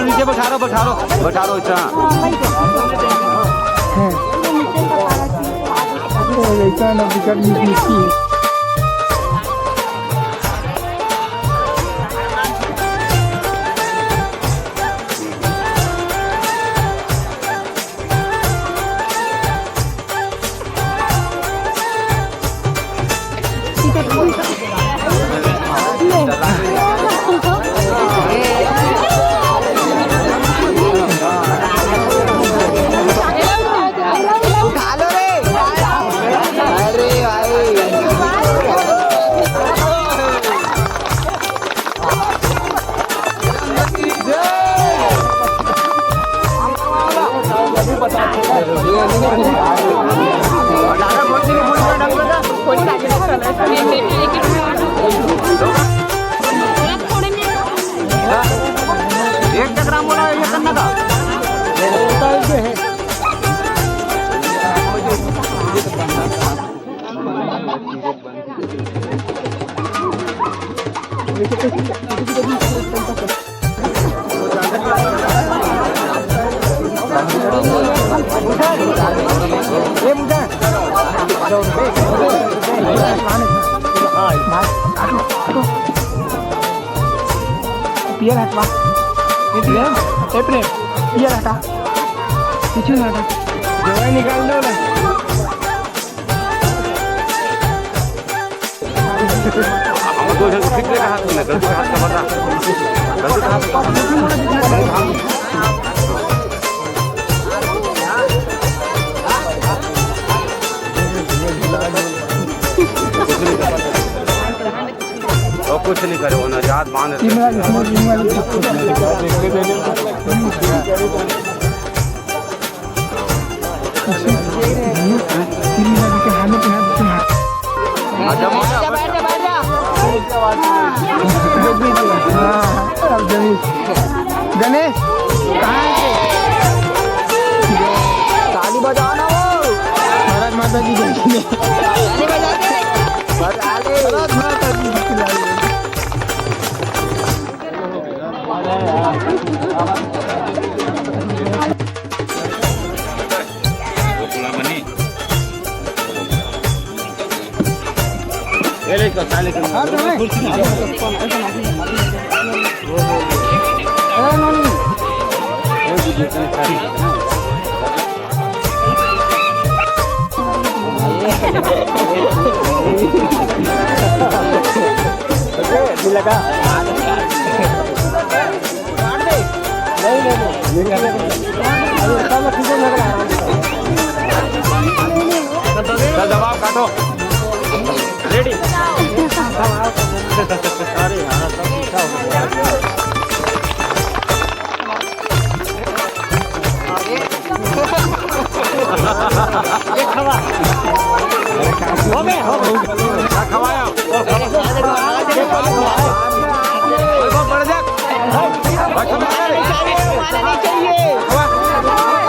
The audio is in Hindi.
नीचे बैठा रो इतना एक ग्राम बोला ये करना था ये मुझे पियर हटवा पियर हटा पीछे हटा जवाई निकाल दो ना फिक्र का हाथ में गलती का हाथ का बता गलती का हाथ कुछ नहीं करे वो नजात बांध गणेश ताली बजाओ ना वो महाराज माता जी ताली बजाते महाराज माता जी लगा जवाब काटो रेडी खवाया चाहिए